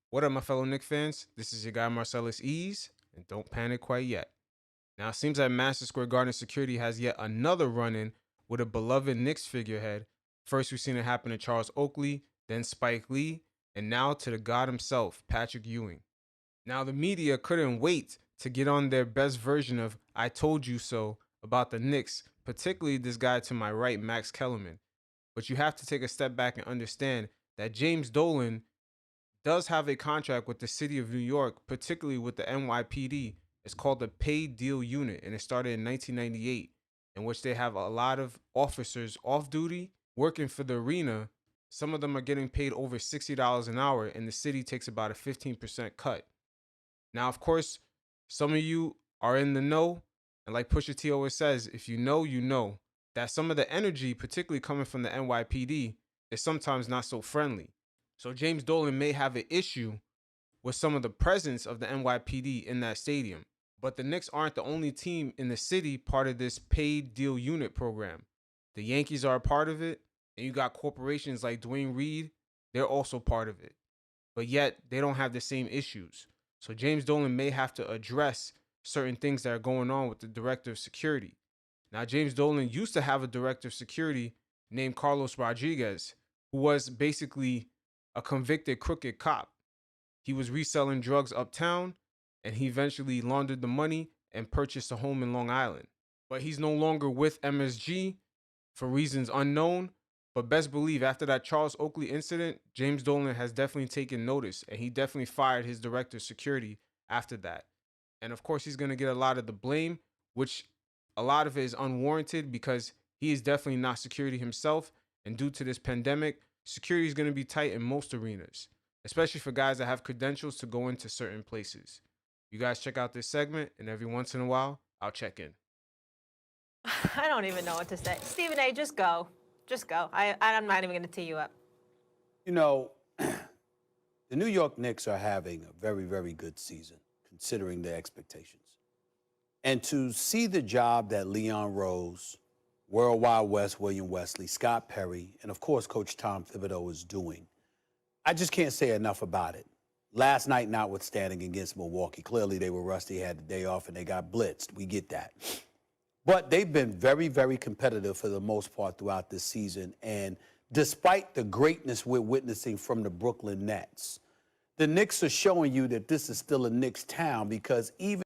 What up, my fellow Knicks fans? This is your guy Marcellus Ease, and don't panic quite yet. Now, it seems that Madison Square Garden security has yet another run-in with a beloved Knicks figurehead. First, we've seen it happen to Charles Oakley, then Spike Lee, and now to the god himself, Patrick Ewing. Now, the media couldn't wait to get on their best version of "I told you so" about the Knicks, particularly this guy to my right, Max Kellerman. But you have to take a step back and understand that James Dolan does have a contract with the city of New York, particularly with the NYPD. It's called the Paid Deal Unit, and it started in 1998, in which they have a lot of officers off duty working for the arena. Some of them are getting paid over $60 an hour, and the city takes about a 15% cut. Now, of course, some of you are in the know, and like Pusha T always says, if you know, you know that some of the energy, particularly coming from the NYPD, is sometimes not so friendly. So James Dolan may have an issue with some of the presence of the NYPD in that stadium. But the Knicks aren't the only team in the city part of this paid deal unit program. The Yankees are a part of it, and you got corporations like Dwayne Reed, they're also part of it. But yet, they don't have the same issues. So James Dolan may have to address certain things that are going on with the director of security. Now, James Dolan used to have a director of security named Carlos Rodriguez, who was basically a convicted crooked cop. He was reselling drugs uptown, and he eventually laundered the money and purchased a home in Long Island. But he's no longer with MSG for reasons unknown. But best believe after that Charles Oakley incident, James Dolan has definitely taken notice, and he definitely fired his director of security after that. And of course, he's going to get a lot of the blame, which a lot of it is unwarranted because he is definitely not security himself. And due to this pandemic, security is going to be tight in most arenas, especially for guys that have credentials to go into certain places. You guys check out this segment, and every once in a while, I'll check in. I don't even know what to say. Stephen A., just go. Just go. I'm not even going to tee you up. You know, the New York Knicks are having a very, very good season, considering their expectations. And to see the job that Leon Rose, World Wide West, William Wesley, Scott Perry, and of course, Coach Tom Thibodeau is doing, I just can't say enough about it. Last night, notwithstanding against Milwaukee, clearly they were rusty, had the day off, and they got blitzed. We get that. But they've been very, very competitive for the most part throughout this season. And despite the greatness we're witnessing from the Brooklyn Nets, the Knicks are showing you that this is still a Knicks town because even...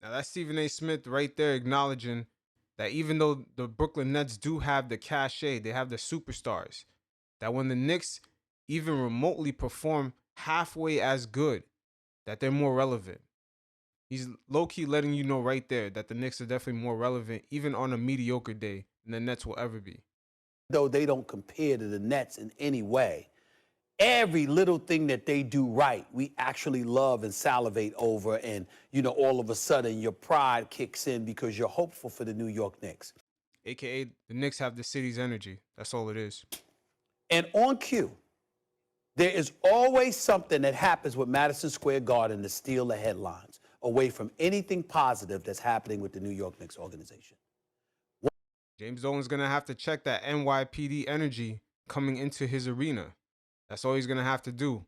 Now, that's Stephen A. Smith right there acknowledging that even though the Brooklyn Nets do have the cachet, they have the superstars, that when the Knicks even remotely perform halfway as good, that they're more relevant. He's low-key letting you know right there that the Knicks are definitely more relevant, even on a mediocre day, than the Nets will ever be. Though they don't compare to the Nets in any way, every little thing that they do right, we actually love and salivate over. And, you know, all of a sudden your pride kicks in because you're hopeful for the New York Knicks. AKA, the Knicks have the city's energy. That's all it is. And on cue, there is always something that happens with Madison Square Garden to steal the headlines away from anything positive that's happening with the New York Knicks organization. James Dolan's going to have to check that NYPD energy coming into his arena. That's all he's going to have to do.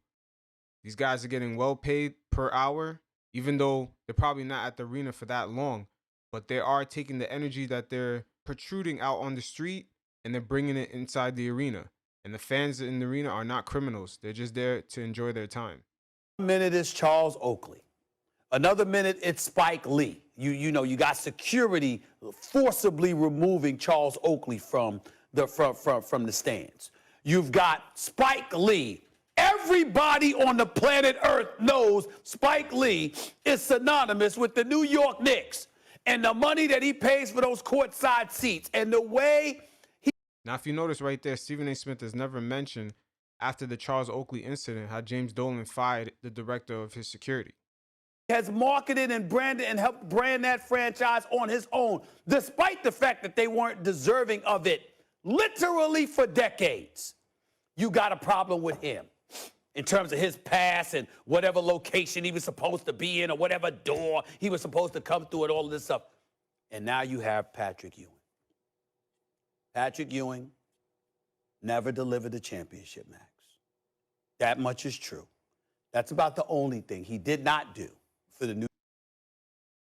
These guys are getting well paid per hour, even though they're probably not at the arena for that long. But they are taking the energy that they're protruding out on the street and they're bringing it inside the arena. And the fans in the arena are not criminals. They're just there to enjoy their time. 1 minute is Charles Oakley. Another minute, it's Spike Lee. You know, you got security forcibly removing Charles Oakley from the stands. You've got Spike Lee. Everybody on the planet Earth knows Spike Lee is synonymous with the New York Knicks and the money that he pays for those courtside seats and the way he... Now, if you notice right there, Stephen A. Smith has never mentioned after the Charles Oakley incident how James Dolan fired the director of his security. Has marketed and branded and helped brand that franchise on his own, despite the fact that they weren't deserving of it literally for decades. You got a problem with him in terms of his past and whatever location he was supposed to be in or whatever door he was supposed to come through and all of this stuff. And now you have Patrick Ewing. Patrick Ewing never delivered the championship, Max. That much is true. That's about the only thing he did not do for the New.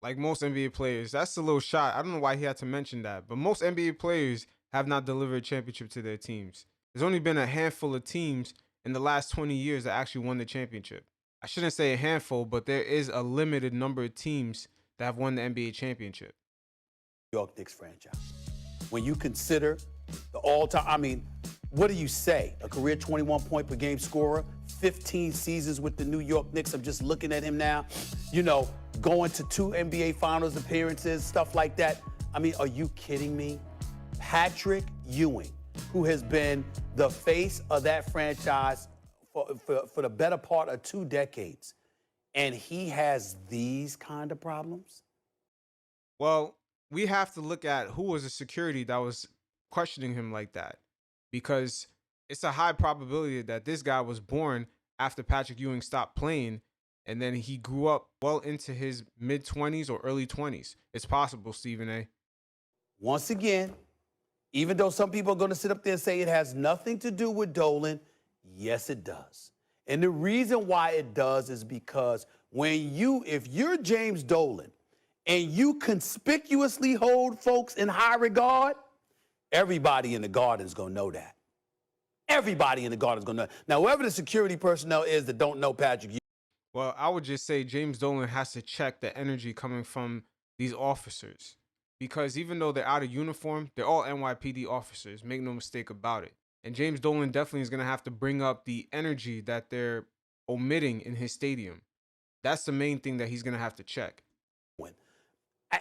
Like most NBA players, that's a little shot. I don't know why he had to mention that, but most NBA players have not delivered a championship to their teams. There's only been a handful of teams in the last 20 years that actually won the championship. I shouldn't say a handful, but there is a limited number of teams that have won the NBA championship. New York Knicks franchise. When you consider the all-time, I mean, what do you say? A career 21-point per game scorer, 15 seasons with the New York Knicks. I'm just looking at him now. You know, going to 2 NBA Finals appearances, stuff like that. I mean, are you kidding me? Patrick Ewing, who has been the face of that franchise for the better part of 2 decades, and he has these kind of problems? Well, we have to look at who was the security that was questioning him like that, because it's a high probability that this guy was born after Patrick Ewing stopped playing, and then he grew up well into his mid-20s or early 20s. It's possible, Stephen A. Once again, even though some people are going to sit up there and say it has nothing to do with Dolan, yes, it does. And the reason why it does is because if you're James Dolan and you conspicuously hold folks in high regard, everybody in the Garden is going to know that. Everybody in the Garden is going to know. Now, whoever the security personnel is that don't know Patrick Ewing. Well, I would just say James Dolan has to check the energy coming from these officers, because even though they're out of uniform, they're all NYPD officers. Make no mistake about it. And James Dolan definitely is going to have to bring up the energy that they're omitting in his stadium. That's the main thing that he's going to have to check.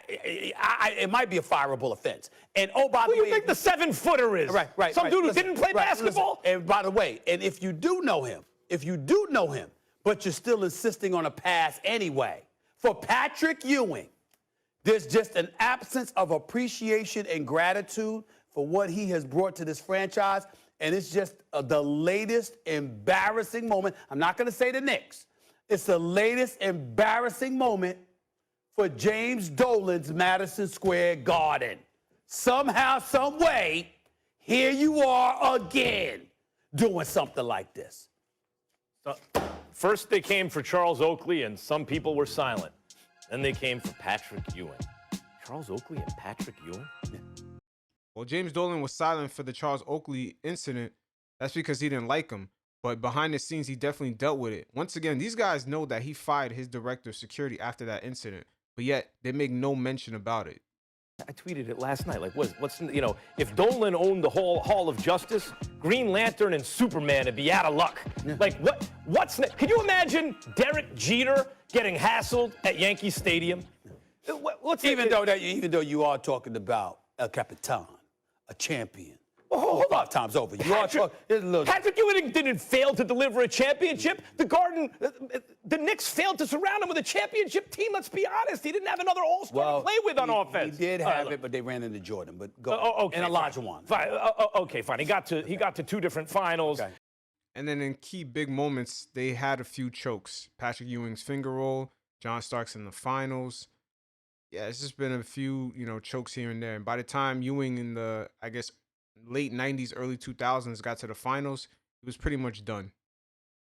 It might be a fireable offense. And oh, by the way, who do you think the 7-footer is? Right. Some dude who didn't play basketball? Listen, and by the way, and if you do know him, but you're still insisting on a pass anyway, for Patrick Ewing, there's just an absence of appreciation and gratitude for what he has brought to this franchise, and it's just the latest embarrassing moment. I'm not going to say the Knicks. It's the latest embarrassing moment for James Dolan's Madison Square Garden. Somehow, some way, here you are again doing something like this. First, they came for Charles Oakley, and some people were silent. Then they came for Patrick Ewing. Charles Oakley and Patrick Ewing? Yeah. Well, James Dolan was silent for the Charles Oakley incident. That's because he didn't like him. But behind the scenes, he definitely dealt with it. Once again, these guys know that he fired his director of security after that incident, but yet they make no mention about it. I tweeted it last night. Like, if Dolan owned the whole Hall of Justice, Green Lantern and Superman would be out of luck. Yeah. Like, what's next? Could you imagine Derek Jeter getting hassled at Yankee Stadium? Even though you are talking about El Capitan, a champion. Well, hold on. 5 times over. Patrick Ewing didn't fail to deliver a championship. The Knicks failed to surround him with a championship team. Let's be honest. He didn't have another all-star to play with on offense. He did have it, but they ran into Jordan. But go okay, and Elijah Wan. Fine. Okay, fine. He got to 2 different finals. Okay. And then in key big moments, they had a few chokes. Patrick Ewing's finger roll, John Starks in the finals. Yeah, it's just been a few, chokes here and there. And by the time Ewing in the, late 90s, early 2000s got to the finals, he was pretty much done.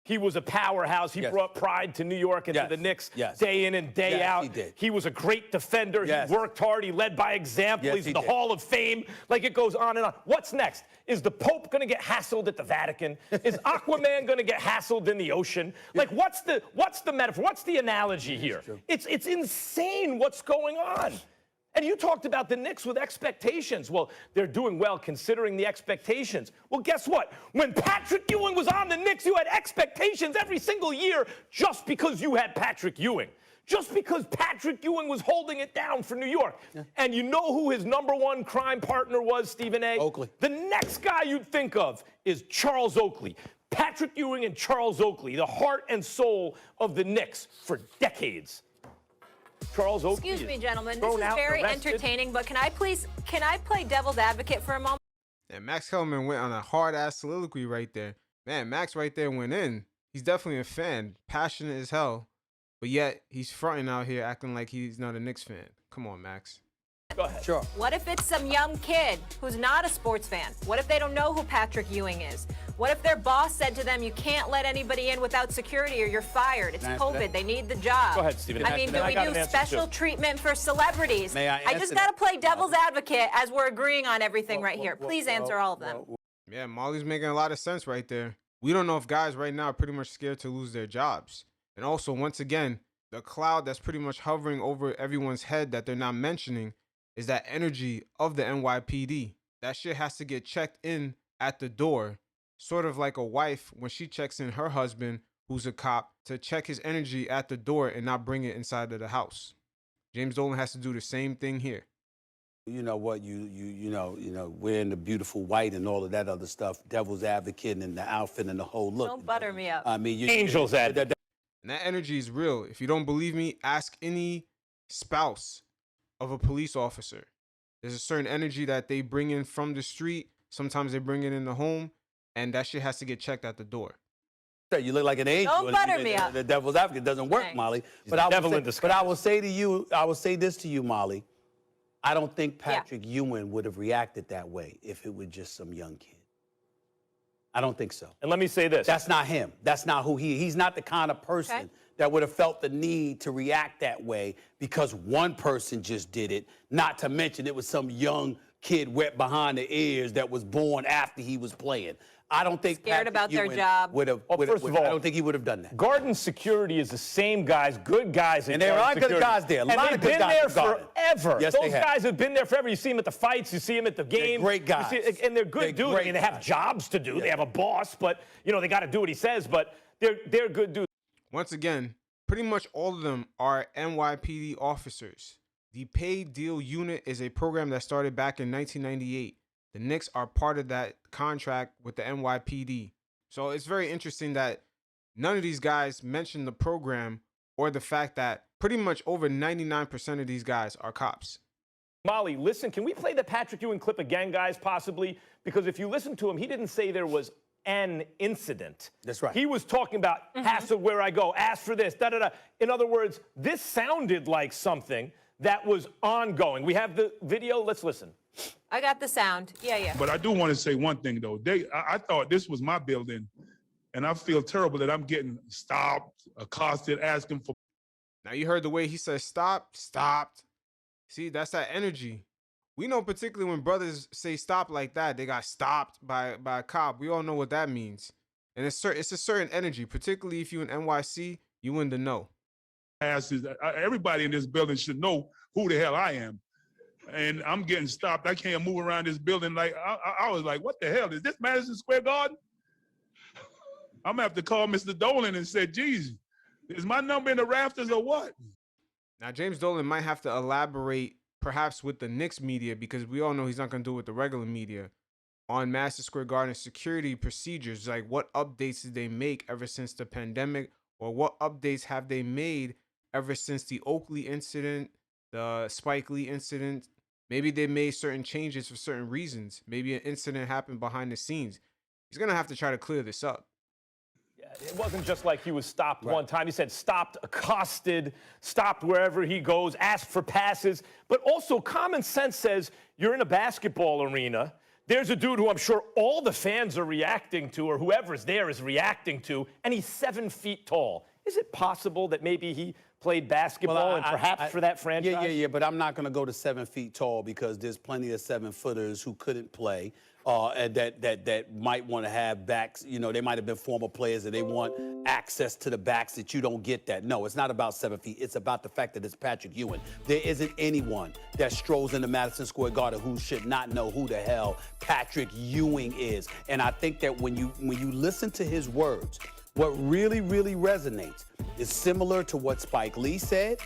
He was a powerhouse. He brought pride to New York and to the Knicks day in and day out. He did. He was a great defender. He worked hard. He led by example. He's in the Hall of Fame. Like, it goes on and on. What's next? Is the Pope going to get hassled at the Vatican? Is Aquaman going to get hassled in the ocean? Like, what's the metaphor? What's the analogy here? It's insane what's going on. And you talked about the Knicks with expectations. Well, they're doing well considering the expectations. Well, guess what? When Patrick Ewing was on the Knicks, you had expectations every single year just because you had Patrick Ewing. Just because Patrick Ewing was holding it down for New York. Yeah. And you know who his #1 crime partner was, Stephen A? Oakley. The next guy you'd think of is Charles Oakley. Patrick Ewing and Charles Oakley, the heart and soul of the Knicks for decades. Charles Oakley. Excuse me, gentlemen. This is very entertaining, but can I play devil's advocate for a moment? And Max Kellerman went on a hard-ass soliloquy right there. Man, Max right there went in. He's definitely a fan, passionate as hell, but yet he's fronting out here acting like he's not a Knicks fan. Come on, Max. Go ahead. Sure. What if it's some young kid who's not a sports fan? What if they don't know who Patrick Ewing is? What if their boss said to them, you can't let anybody in without security or you're fired? It's COVID. They need the job. Go ahead, Stephen. I mean, do we do special treatment for celebrities? May I just got to play devil's advocate as we're agreeing on everything right here. Please answer all of them. Yeah, Molly's making a lot of sense right there. We don't know if guys right now are pretty much scared to lose their jobs. And also, once again, the cloud that's pretty much hovering over everyone's head that they're not mentioning is that energy of the NYPD. That shit has to get checked in at the door, sort of like a wife when she checks in her husband, who's a cop, to check his energy at the door and not bring it inside of the house. James Dolan has to do the same thing here. You know what? You know, wearing the beautiful white and all of that other stuff, devil's advocate and the outfit and the whole look. Don't butter me up. I mean, Angel's advocate. And that energy is real. If you don't believe me, ask any spouse of a police officer. There's a certain energy that they bring in from the street. Sometimes they bring it in the home, and that shit has to get checked at the door. You look like an angel. Don't butter me up. The devil's advocate doesn't work, Thanks. Molly. But I will say to you, I will say this to you, Molly. I don't think Patrick Ewing would have reacted that way if it was just some young kid. I don't think so. And let me say this. That's not him. That's not who he's not the kind of person that would have felt the need to react that way because one person just did it, not to mention it was some young kid wet behind the ears that was born after he was playing. I don't think Scared about their job. would have. First of all, I don't think he would have done that. Garden security is the same guys, good guys. And there are good guys there. A lot of good guys. And they've been there forever. Yes, Those guys have been there forever. You see them at the fights. You see them at the game. They're great guys. And they're good dudes. I mean, they have jobs to do. They have a boss, but you know they got to do what he says. But they're good dudes. Once again, pretty much all of them are NYPD officers. The paid deal unit is a program that started back in 1998. The Knicks are part of that contract with the NYPD. So it's very interesting that none of these guys mention the program or the fact that pretty much over 99% of these guys are cops. Molly, listen, can we play the Patrick Ewing clip again, guys, possibly? Because if you listen to him, he didn't say there was an incident. That's right. He was talking about hassle where I go, ask for this, da-da-da. In other words, this sounded like something that was ongoing. We have the video. Let's listen. I got the sound. Yeah. But I do want to say one thing, though. I thought this was my building, and I feel terrible that I'm getting stopped, accosted, asking for. Now, you heard the way he said stop, stopped. See, that's that energy. We know particularly when brothers say stop like that, they got stopped by a cop. We all know what that means. And it's a certain energy, particularly if you're in NYC, you in the know. Everybody in this building should know who the hell I am. And I'm getting stopped. I can't move around this building. Like I was like, what the hell? Is this Madison Square Garden? I'm gonna have to call Mr. Dolan and say, geez, is my number in the rafters or what? Now, James Dolan might have to elaborate perhaps with the Knicks media, because we all know he's not gonna do it with the regular media, on Madison Square Garden security procedures. Like, what updates did they make ever since the pandemic, or what updates have they made ever since the Oakley incident, the Spike Lee incident? Maybe they made certain changes for certain reasons. Maybe an incident happened behind the scenes. He's going to have to try to clear this up. Yeah, it wasn't just like he was stopped one time. He said stopped, accosted, stopped wherever he goes, asked for passes. But also common sense says you're in a basketball arena. There's a dude who I'm sure all the fans are reacting to, or whoever's there is reacting to, and he's 7 feet tall. Is it possible that maybe he played basketball and perhaps for that franchise? Yeah, but I'm not going to go to 7 feet tall because there's plenty of 7-footers who couldn't play and that might want to have backs. You know, they might have been former players and they want access to the backs that you don't get that. No, it's not about 7 feet. It's about the fact that it's Patrick Ewing. There isn't anyone that strolls into Madison Square Garden who should not know who the hell Patrick Ewing is. And I think that when you listen to his words, what really, really resonates is similar to what Spike Lee said,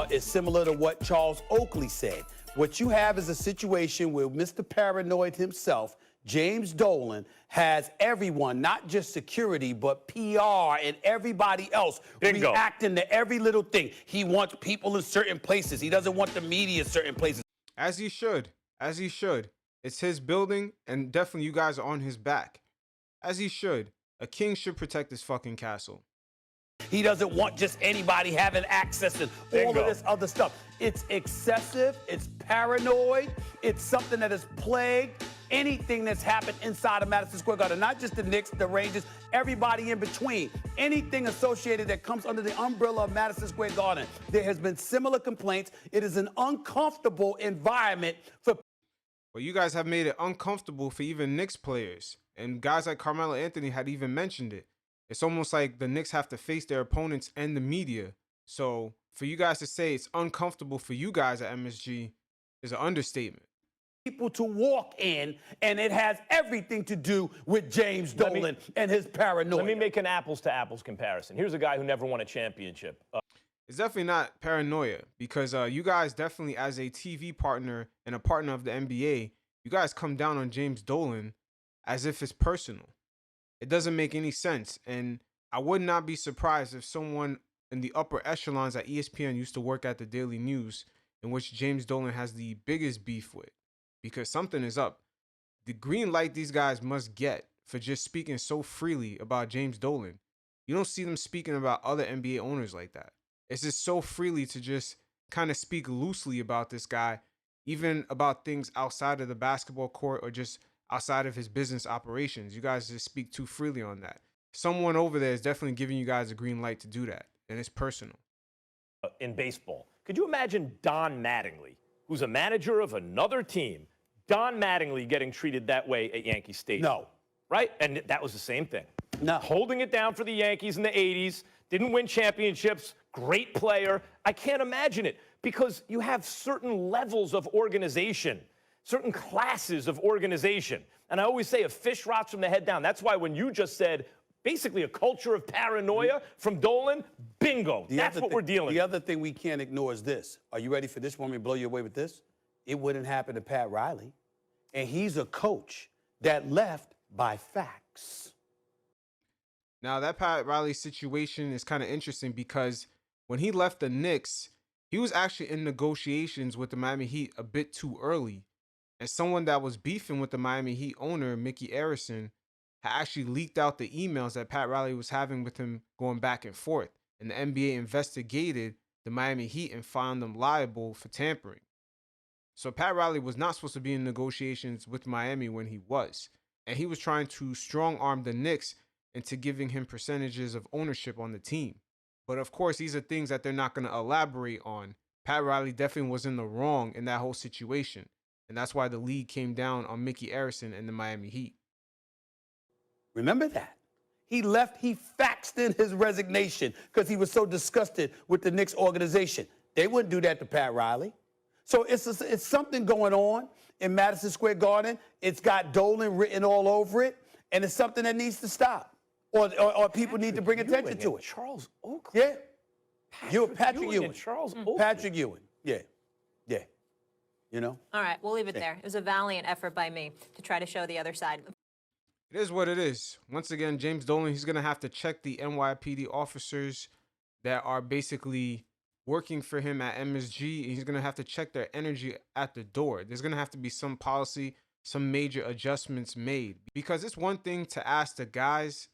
is similar to what Charles Oakley said. What you have is a situation where Mr. Paranoid himself, James Dolan, has everyone, not just security, but PR and everybody else reacting to every little thing. He wants people in certain places. He doesn't want the media in certain places. As he should. As he should. It's his building, and definitely you guys are on his back. As he should. A king should protect his fucking castle. He doesn't want just anybody having access and all of this other stuff. It's excessive. It's paranoid. It's something that has plagued anything that's happened inside of Madison Square Garden. Not just the Knicks, the Rangers, everybody in between. Anything associated that comes under the umbrella of Madison Square Garden. There has been similar complaints. It is an uncomfortable environment for. Well, you guys have made it uncomfortable for even Knicks players. And guys like Carmelo Anthony had even mentioned it. It's almost like the Knicks have to face their opponents and the media. So for you guys to say it's uncomfortable for you guys at MSG is an understatement. People to walk in, and it has everything to do with James Dolan and his paranoia. Let me make an apples-to-apples comparison. Here's a guy who never won a championship. It's definitely not paranoia because you guys definitely, as a TV partner and a partner of the NBA, you guys come down on James Dolan as if it's personal. It doesn't make any sense, and I would not be surprised if someone in the upper echelons at ESPN used to work at the Daily News, in which James Dolan has the biggest beef with, because something is up. The green light these guys must get for just speaking so freely about James Dolan. You don't see them speaking about other NBA owners like that. It's just so freely to just kind of speak loosely about this guy, even about things outside of the basketball court or just outside of his business operations. You guys just speak too freely on that. Someone over there is definitely giving you guys a green light to do that, and it's personal. In baseball, could you imagine Don Mattingly, who's a manager of another team, Don Mattingly getting treated that way at Yankee Stadium? No. Right? And that was the same thing. No. Holding it down for the Yankees in the 80s, didn't win championships, great player. I can't imagine it because you have certain levels of organization, certain classes of organization. And I always say a fish rots from the head down. That's why when you just said basically a culture of paranoia from Dolan, bingo. That's what we're dealing with. The other thing we can't ignore is this. Are you ready for this? Want me to blow you away with this? It wouldn't happen to Pat Riley. And he's a coach that left by facts. Now, that Pat Riley situation is kind of interesting because when he left the Knicks, he was actually in negotiations with the Miami Heat a bit too early. And someone that was beefing with the Miami Heat owner, Mickey Arison, had actually leaked out the emails that Pat Riley was having with him going back and forth. And the NBA investigated the Miami Heat and found them liable for tampering. So Pat Riley was not supposed to be in negotiations with Miami when he was. And he was trying to strong-arm the Knicks into giving him percentages of ownership on the team. But of course, these are things that they're not going to elaborate on. Pat Riley definitely was in the wrong in that whole situation. And that's why the league came down on Mickey Arison and the Miami Heat. Remember that. He left, he faxed in his resignation because he was so disgusted with the Knicks organization. They wouldn't do that to Pat Riley. So it's something going on in Madison Square Garden. It's got Dolan written all over it, and it's something that needs to stop. Or people need to bring attention to it. Charles Oakley. Yeah. Patrick Ewing. And Charles Oakley. Patrick Ewing. Yeah. Yeah. You know? All right, we'll leave it there. It was a valiant effort by me to try to show the other side. It is what it is. Once again, James Dolan, he's going to have to check the NYPD officers that are basically working for him at MSG. He's going to have to check their energy at the door. There's going to have to be some policy, some major adjustments made. Because it's one thing to ask the guys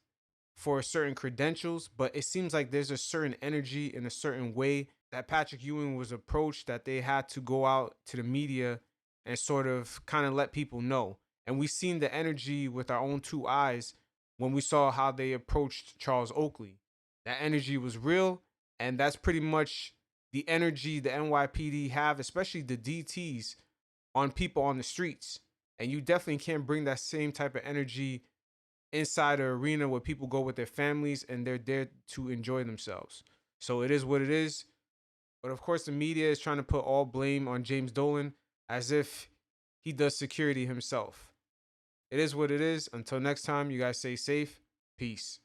for certain credentials, but it seems like there's a certain energy in a certain way that Patrick Ewing was approached that they had to go out to the media and sort of kind of let people know. And we've seen the energy with our own two eyes when we saw how they approached Charles Oakley. That energy was real, and that's pretty much the energy the NYPD have, especially the DTs, on people on the streets. And you definitely can't bring that same type of energy inside an arena where people go with their families and they're there to enjoy themselves. So it is what it is. But of course, the media is trying to put all blame on James Dolan as if he does security himself. It is what it is. Until next time, you guys stay safe. Peace.